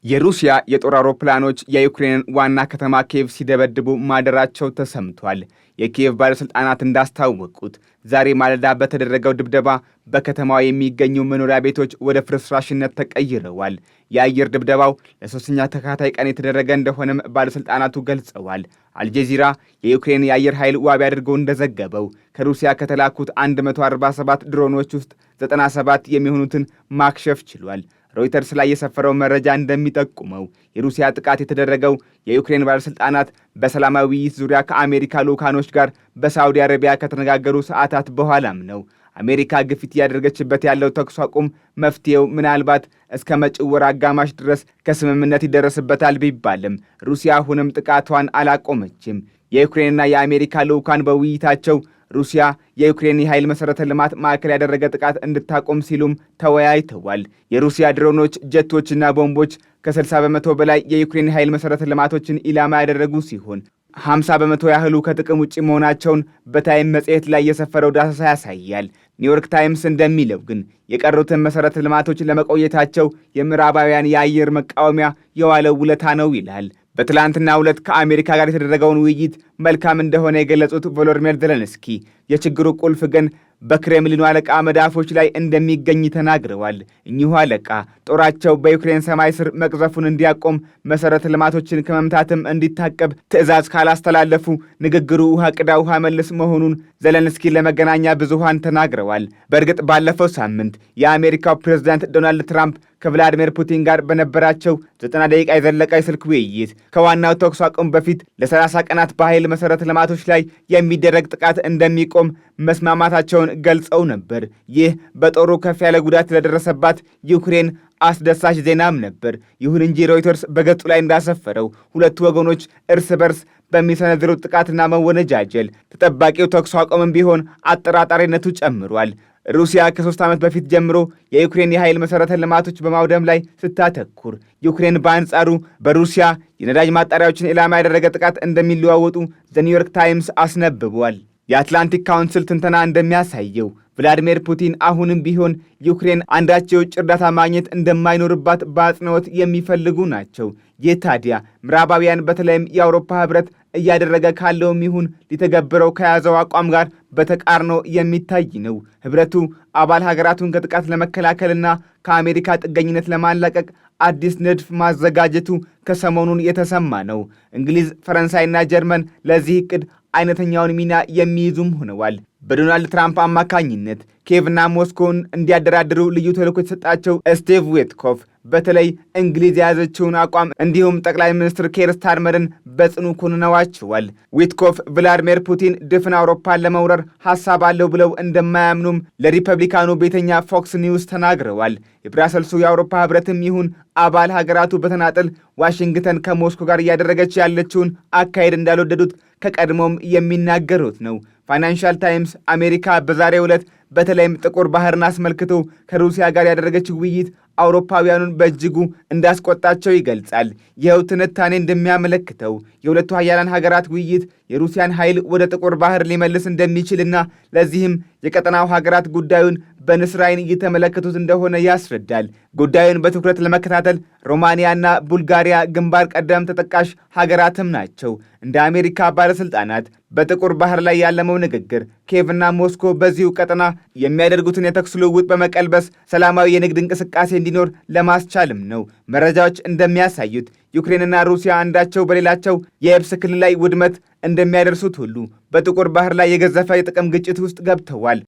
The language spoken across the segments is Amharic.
የሩሲያ የጦር አውሮፕላኖች የዩክሬንን ዋና ከተማ ኪየቭ ሲደበድቡ ማደራቸው ተሰምቷል። የኪየቭ ባለሥልጣናት እንዳስታወቁት ዛሬ ማለዳ በተደረገው ድብደባ በከተማዋ የሚገኙ መኖሪያ ቤቶች ወደ ፍርስራሽነት ተቀይረዋል። የአየር ድብደባው ለሶስተኛ ተከታታይ ቀን የተደረገ እንደሆነም ባለሥልጣናቱ ገልጸዋል። አልጀዚራ የዩክሬን የአየር ኃይል ዋቢ አድርጎ እንደዘገበው ከሩሲያ ከተላኩት 147 ድሮኖች ውስጥ 97 የሚሆኑትን ማክሸፍ ችሏል። ሮይተርስ ላይ የሰፈረው መረጃ እንደሚጠቁመው የሩሲያ ጥቃት የተደረገው የዩክሬን ባለሥልጣናት በሰላማዊ ውይይት ዙሪያ ከአሜሪካ ልዑካኖች ጋር በሳዑዲ አረቢያ ከተነጋገሩ ሰዓታት በኋላም ነው። አሜሪካ ግፊት እያደረገችበት ያለው ተኩስ አቁም መፍትሄው ምናልባት እስከ መጪው ወር አጋማሽ ድረስ ከስምምነት ይደረስበታል ቢባልም ሩሲያ አሁንም ጥቃቷን አላቆመችም። የዩክሬንና የአሜሪካ ልዑካን በውይይታቸው ሩሲያ የዩክሬን የኃይል መሠረተ ልማት ማዕከል ያደረገ ጥቃት እንድታቆም ሲሉም ተወያይተዋል። የሩሲያ ድሮኖች፣ ጀቶችና ቦምቦች ከ60 በመቶ በላይ የዩክሬን የኃይል መሠረተ ልማቶችን ኢላማ ያደረጉ ሲሆን 50 በመቶ ያህሉ ከጥቅም ውጭ መሆናቸውን በታይም መጽሔት ላይ የሰፈረው ዳሰሳ ያሳያል። ኒውዮርክ ታይምስ እንደሚለው ግን የቀሩትን መሠረተ ልማቶች ለመቆየታቸው የምዕራባውያን የአየር መቃወሚያ የዋለው ውለታ ነው ይላል። በትላንትናው ዕለት ከአሜሪካ ጋር የተደረገውን ውይይት መልካም እንደሆነ የገለጹት ቮሎዲሚር ዜሌንስኪ የችግሩ ቁልፍ ግን በክሬምሊኑ አለቃ መዳፎች ላይ እንደሚገኝ ተናግረዋል። እኚሁ አለቃ ጦራቸው በዩክሬን ሰማይ ስር መቅዘፉን እንዲያቆም፣ መሠረተ ልማቶችን ከመምታትም እንዲታቀብ ትዕዛዝ ካላስተላለፉ ንግግሩ ውሃ ቅዳ ውሃ መልስ መሆኑን ዜሌንስኪ ለመገናኛ ብዙሃን ተናግረዋል። በእርግጥ ባለፈው ሳምንት የአሜሪካው ፕሬዝዳንት ዶናልድ ትራምፕ ከቭላዲሚር ፑቲን ጋር በነበራቸው 90 ደቂቃ የዘለቀ የስልክ ውይይት ከዋናው ተኩስ አቁም በፊት ለ30 ቀናት በኃይል መሠረተ ልማቶች ላይ የሚደረግ ጥቃት እንደሚቆም መስማማታቸውን ገልጸው ነበር። ይህ በጦሩ ከፍ ያለ ጉዳት ለደረሰባት ዩክሬን አስደሳች ዜናም ነበር። ይሁን እንጂ ሮይተርስ በገጹ ላይ እንዳሰፈረው ሁለቱ ወገኖች እርስ በርስ በሚሰነዝሩት ጥቃትና መወነጃጀል ተጠባቂው ተኩስ አቁምም ቢሆን አጠራጣሪነቱ ጨምሯል። ሩሲያ ከ3 ዓመት በፊት ጀምሮ የዩክሬን የኃይል መሠረተ ልማቶች በማውደም ላይ ስታተኩር፣ ዩክሬን በአንጻሩ በሩሲያ የነዳጅ ማጣሪያዎችን ኢላማ ያደረገ ጥቃት እንደሚለዋወጡ ዘኒውዮርክ ታይምስ አስነብቧል። የአትላንቲክ ካውንስል ትንተና እንደሚያሳየው ቭላዲሚር ፑቲን አሁንም ቢሆን ዩክሬን አንዳች የውጭ እርዳታ ማግኘት እንደማይኖርባት በአጽንኦት የሚፈልጉ ናቸው። ይህ ታዲያ ምዕራባውያን በተለይም የአውሮፓ ሕብረት እያደረገ ካለውም ይሁን ሊተገብረው ከያዘው አቋም ጋር በተቃርኖ የሚታይ ነው። ሕብረቱ አባል ሀገራቱን ከጥቃት ለመከላከልና ከአሜሪካ ጥገኝነት ለማላቀቅ አዲስ ንድፍ ማዘጋጀቱ ከሰሞኑን የተሰማ ነው። እንግሊዝ፣ ፈረንሳይና ጀርመን ለዚህ ዕቅድ አይነተኛውን ሚና የሚይዙም ሆነዋል። በዶናልድ ትራምፕ አማካኝነት ኪየቭና ሞስኮውን እንዲያደራድሩ ልዩ ተልዕኮ የተሰጣቸው ስቲቭ ዊትኮፍ በተለይ እንግሊዝ የያዘችውን አቋም እንዲሁም ጠቅላይ ሚኒስትር ኬር ስታርመርን በጽኑ ኮንነዋቸዋል። ዊትኮፍ ቭላዲሚር ፑቲን ድፍን አውሮፓን ለመውረር ሐሳብ አለው ብለው እንደማያምኑም ለሪፐብሊካኑ ቤተኛ ፎክስ ኒውስ ተናግረዋል። የብራሰልሱ የአውሮፓ ሕብረትም ይሁን አባል ሀገራቱ በተናጠል ዋሽንግተን ከሞስኮ ጋር እያደረገች ያለችውን አካሄድ እንዳልወደዱት ከቀድሞም የሚናገሩት ነው። ፋይናንሻል ታይምስ አሜሪካ በዛሬው ዕለት በተለይም ጥቁር ባህርን አስመልክቶ ከሩሲያ ጋር ያደረገችው ውይይት አውሮፓውያኑን በእጅጉ እንዳስቆጣቸው ይገልጻል። ይኸው ትንታኔ እንደሚያመለክተው የሁለቱ ሀያላን ሀገራት ውይይት የሩሲያን ኃይል ወደ ጥቁር ባህር ሊመልስ እንደሚችልና ለዚህም የቀጠናው ሀገራት ጉዳዩን በንስር ዓይን እየተመለከቱት እንደሆነ ያስረዳል። ጉዳዩን በትኩረት ለመከታተል ሮማንያና ቡልጋሪያ ግንባር ቀደም ተጠቃሽ ሀገራትም ናቸው። እንደ አሜሪካ ባለሥልጣናት በጥቁር ባህር ላይ ያለመው ንግግር ኪየቭና ሞስኮ በዚሁ ቀጠና የሚያደርጉትን የተኩስ ልውውጥ በመቀልበስ ሰላማዊ የንግድ እንቅስቃሴ እንዲኖር ለማስቻልም ነው። መረጃዎች እንደሚያሳዩት ዩክሬንና ሩሲያ አንዳቸው በሌላቸው የየብስ ክልል ላይ ውድመት እንደሚያደርሱት ሁሉ በጥቁር ባህር ላይ የገዘፈ የጥቅም ግጭት ውስጥ ገብተዋል።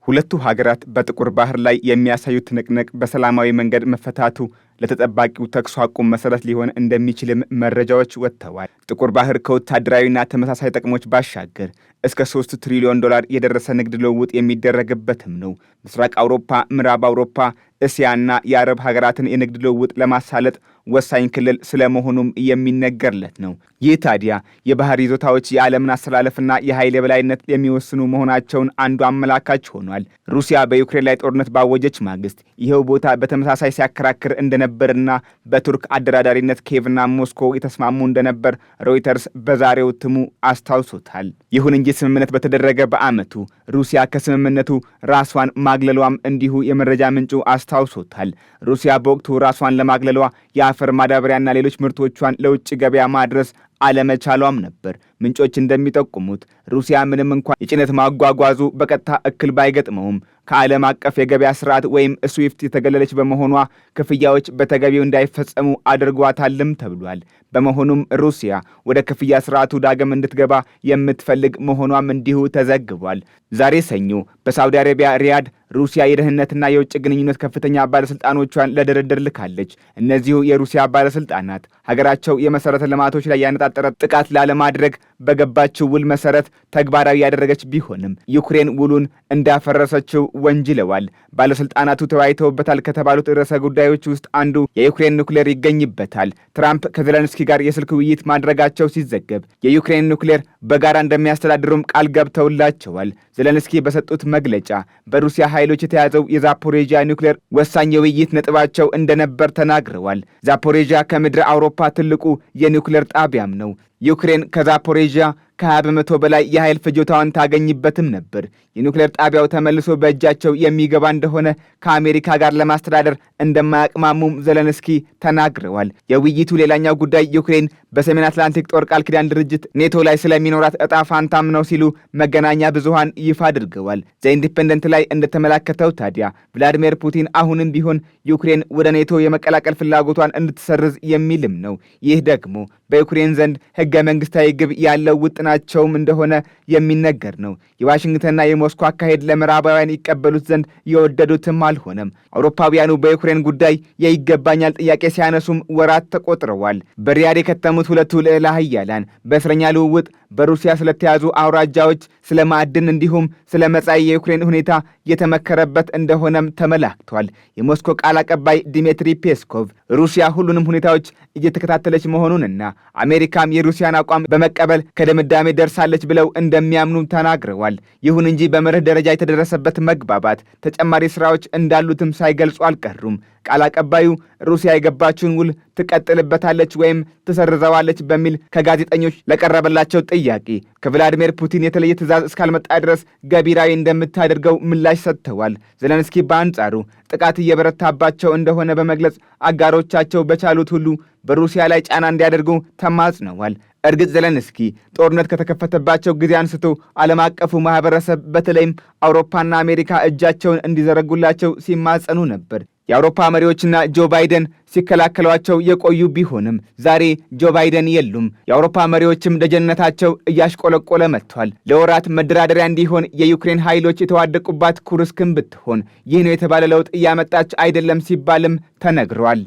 ሁለቱ ሀገራት በጥቁር ባህር ላይ የሚያሳዩት ትንቅንቅ በሰላማዊ መንገድ መፈታቱ ለተጠባቂው ተኩስ አቁም መሰረት ሊሆን እንደሚችልም መረጃዎች ወጥተዋል። ጥቁር ባህር ከወታደራዊና ተመሳሳይ ጥቅሞች ባሻገር እስከ $3 ትሪሊዮን የደረሰ ንግድ ልውውጥ የሚደረግበትም ነው። ምስራቅ አውሮፓ፣ ምዕራብ አውሮፓ፣ እስያና የአረብ ሀገራትን የንግድ ልውውጥ ለማሳለጥ ወሳኝ ክልል ስለመሆኑም የሚነገርለት ነው። ይህ ታዲያ የባህር ይዞታዎች የዓለምን አስተላለፍና የኃይል የበላይነት የሚወስኑ መሆናቸውን አንዱ አመላካች ሆኗል። ሩሲያ በዩክሬን ላይ ጦርነት ባወጀች ማግስት ይኸው ቦታ በተመሳሳይ ሲያከራክር እንደነበር እንደነበርና በቱርክ አደራዳሪነት ኪየቭና ሞስኮ የተስማሙ እንደነበር ሮይተርስ በዛሬው እትሙ አስታውሶታል። ይሁን እንጂ ስምምነት በተደረገ በዓመቱ ሩሲያ ከስምምነቱ ራሷን ማግለሏም እንዲሁ የመረጃ ምንጩ አስታውሶታል። ሩሲያ በወቅቱ ራሷን ለማግለሏ የአፈር ማዳበሪያና ሌሎች ምርቶቿን ለውጭ ገበያ ማድረስ አለመቻሏም ነበር። ምንጮች እንደሚጠቁሙት ሩሲያ ምንም እንኳን የጭነት ማጓጓዙ በቀጥታ እክል ባይገጥመውም ከዓለም አቀፍ የገበያ ስርዓት ወይም ስዊፍት የተገለለች በመሆኗ ክፍያዎች በተገቢው እንዳይፈጸሙ አድርጓታልም ተብሏል። በመሆኑም ሩሲያ ወደ ክፍያ ስርዓቱ ዳግም እንድትገባ የምትፈልግ መሆኗም እንዲሁ ተዘግቧል። ዛሬ ሰኞ በሳውዲ አረቢያ ሪያድ ሩሲያ የደህንነትና የውጭ ግንኙነት ከፍተኛ ባለስልጣኖቿን ለድርድር ልካለች። እነዚሁ የሩሲያ ባለስልጣናት ሀገራቸው የመሰረተ ልማቶች ላይ ያነጣጠረ ጥቃት ላለማድረግ በገባችው ውል መሰረት ተግባራዊ ያደረገች ቢሆንም ዩክሬን ውሉን እንዳፈረሰችው ወንጅለዋል። ባለስልጣናቱ ተወያይተውበታል ከተባሉት ርዕሰ ጉዳዮች ውስጥ አንዱ የዩክሬን ኑክሌር ይገኝበታል። ትራምፕ ከዜሌንስኪ ጋር የስልክ ውይይት ማድረጋቸው ሲዘገብ የዩክሬን ኑክሌር በጋራ እንደሚያስተዳድሩም ቃል ገብተውላቸዋል። ዜሌንስኪ በሰጡት መግለጫ በሩሲያ ኃይሎች የተያዘው የዛፖሬዥያ ኑክሌር ወሳኝ የውይይት ነጥባቸው እንደነበር ተናግረዋል። ዛፖሬዥያ ከምድረ አውሮፓ ትልቁ የኑክሌር ጣቢያም ነው። ዩክሬን ከዛፖሬዥያ ከ20 በመቶ በላይ የኃይል ፍጆታዋን ታገኝበትም ነበር። የኑክሌር ጣቢያው ተመልሶ በእጃቸው የሚገባ እንደሆነ ከአሜሪካ ጋር ለማስተዳደር እንደማያቅማሙም ዜሌንስኪ ተናግረዋል። የውይይቱ ሌላኛው ጉዳይ ዩክሬን በሰሜን አትላንቲክ ጦር ቃል ኪዳን ድርጅት ኔቶ ላይ ስለሚኖራት ዕጣ ፋንታም ነው ሲሉ መገናኛ ብዙሃን ይፋ አድርገዋል። ዘኢንዲፔንደንት ላይ እንደተመላከተው ታዲያ ቭላዲሚር ፑቲን አሁንም ቢሆን ዩክሬን ወደ ኔቶ የመቀላቀል ፍላጎቷን እንድትሰርዝ የሚልም ነው። ይህ ደግሞ በዩክሬን ዘንድ ሕገ መንግስታዊ ግብ ያለው ውጥናቸውም እንደሆነ የሚነገር ነው። የዋሽንግተንና የሞስኮ አካሄድ ለምዕራባውያን ይቀበሉት ዘንድ የወደዱትም አልሆነም። አውሮፓውያኑ በዩክሬን ጉዳይ የይገባኛል ጥያቄ ሲያነሱም ወራት ተቆጥረዋል። በሪያድ የከተሙት ሁለቱ ልዕለ ኃያላን በእስረኛ ልውውጥ በሩሲያ ስለተያዙ አውራጃዎች፣ ስለ ማዕድን እንዲሁም ስለ መጻኢ የዩክሬን ሁኔታ የተመከረበት እንደሆነም ተመላክቷል። የሞስኮ ቃል አቀባይ ዲሚትሪ ፔስኮቭ ሩሲያ ሁሉንም ሁኔታዎች እየተከታተለች መሆኑንና አሜሪካም የሩሲያን አቋም በመቀበል ከድምዳሜ ደርሳለች ብለው እንደሚያምኑ ተናግረዋል። ይሁን እንጂ በመርህ ደረጃ የተደረሰበት መግባባት ተጨማሪ ስራዎች እንዳሉትም ሳይገልጹ አልቀሩም። ቃል አቀባዩ ሩሲያ የገባችውን ውል ትቀጥልበታለች ወይም ትሰርዘዋለች በሚል ከጋዜጠኞች ለቀረበላቸው ጥያቄ ከቭላዲሚር ፑቲን የተለየ ትዕዛዝ እስካልመጣ ድረስ ገቢራዊ እንደምታደርገው ምላሽ ሰጥተዋል። ዜሌንስኪ በአንጻሩ ጥቃት እየበረታባቸው እንደሆነ በመግለጽ አጋሮቻቸው በቻሉት ሁሉ በሩሲያ ላይ ጫና እንዲያደርጉ ተማጽነዋል። እርግጥ ዜሌንስኪ ጦርነት ከተከፈተባቸው ጊዜ አንስቶ ዓለም አቀፉ ማህበረሰብ በተለይም አውሮፓና አሜሪካ እጃቸውን እንዲዘረጉላቸው ሲማጸኑ ነበር። የአውሮፓ መሪዎችና ጆ ባይደን ሲከላከሏቸው የቆዩ ቢሆንም ዛሬ ጆ ባይደን የሉም። የአውሮፓ መሪዎችም ደጀነታቸው እያሽቆለቆለ መጥቷል። ለወራት መደራደሪያ እንዲሆን የዩክሬን ኃይሎች የተዋደቁባት ኩርስክን ብትሆን ይህ ነው የተባለ ለውጥ እያመጣች አይደለም ሲባልም ተነግሯል።